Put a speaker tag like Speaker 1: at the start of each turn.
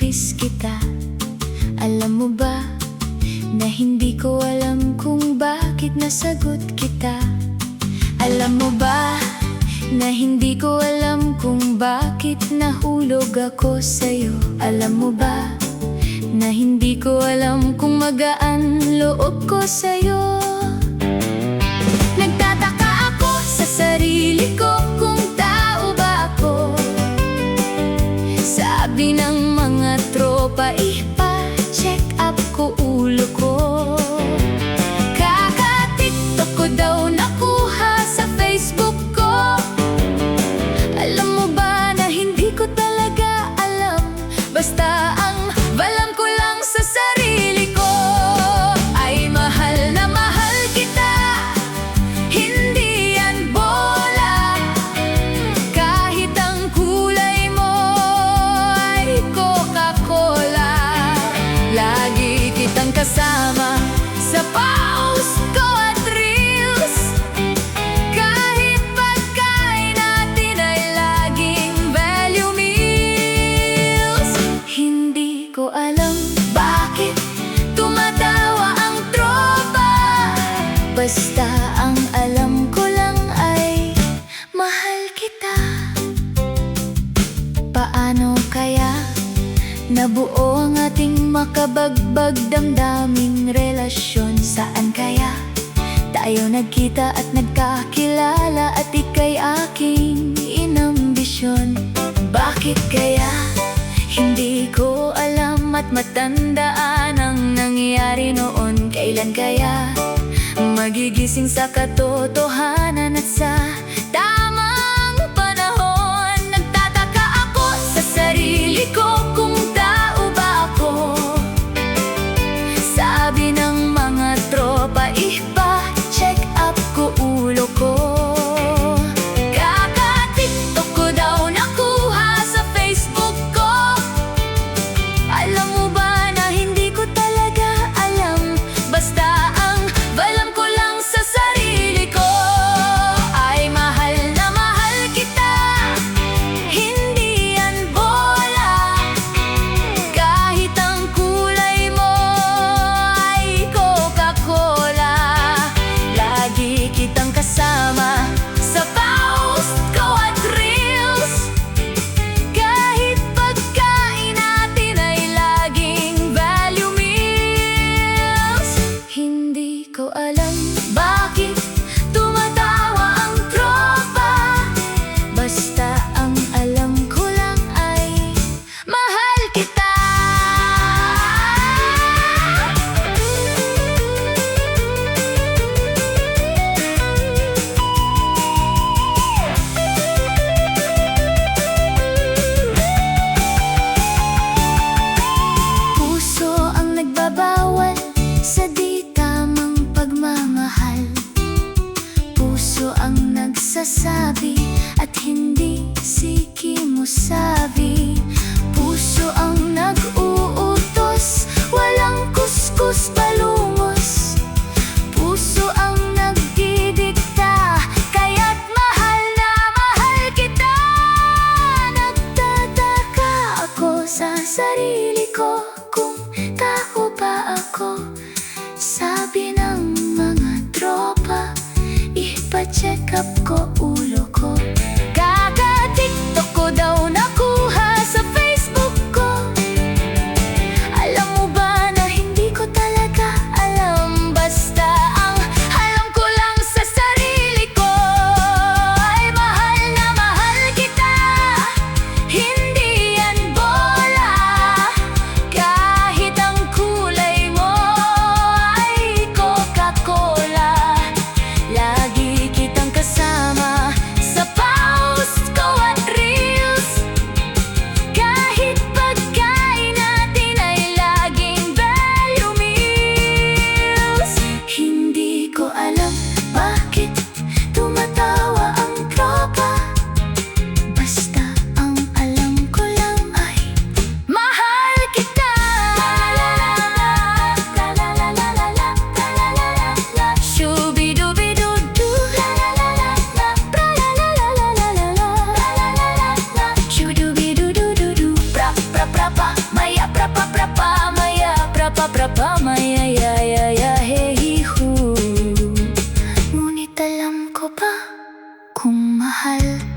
Speaker 1: kinikis kita. Alam mo ba na hindi ko alam kung bakit nasagot kita? Alam mo ba na hindi ko alam kung bakit nahulog ako sa'yo? Alam mo ba na hindi ko alam kung magaan loob ko sa'yo? Nagtataka ako sa sarili ko kung tao ba ako. Sabi ng mga tropa, ipa-check up ko ulo ko. Kaka-TikTok ko daw nakuha sa Facebook ko. Alam mo ba na hindi ko talaga alam, basta ang balam ko lang sa sarili ko ay mahal na mahal kita. Hindi yan bola, kahit ang kulay mo ay Coca-Cola. Lagi kitang kasama sa post ko at reels, kahit pagkain natin ay laging value meals. Hindi ko alam bakit tumatawa ang tropa, basta ang alam ko lang ay mahal kita. Paano kaya nabuo ang ating makabagbag damdaming relasyon? Saan kaya tayo nagkita at nagkakilala at ika'y aking inambisyon? Bakit kaya hindi ko alam at matandaan ang nangyari noon? Kailan kaya magigising sa katotohanan at sa tamang panahon? Nagtataka ako sa sarili ko kung tao ba ako. Sabi ng mga tropa, ipa-check up ko ulo ko. Kaka-TikTok ko daw nakuha sa Facebook ko. Alam mo ba na hindi ko talaga alam, basta ang balam ko lang sa sarili ko ay mahal na mahal kita. Hindi yan bola, kahit ang kulay mo ay Coca-Cola. Lagi kitang kasama sa post ko at reels, kahit pagkain natin ay laging value meals. Hindi ko alam bakit tumatawa ang tropa, basta ang alam ko lang ay mahal kita. Puso ang nagbabawal sa di tamang pagmamahal. Puso ang nagsasabi at hindi sikimusabi. Puso ang nag-uutos, walang kuskus balungos. Puso ang nagdidikta, kaya't mahal na mahal kita. Nagtataka ako sa sarili ko kung tao ba ako. Sabi ng mga tropa, ipa-check up ko ulo ko. Kaka-TikTok ko daw nakuha sa Facebook ko. Alam mo ba na hindi ko talaga alam, basta ang alam ko lang sa sarili ko ay mahal na mahal kita. Hindi yan bola, Ngunit alam ko ba kung mahal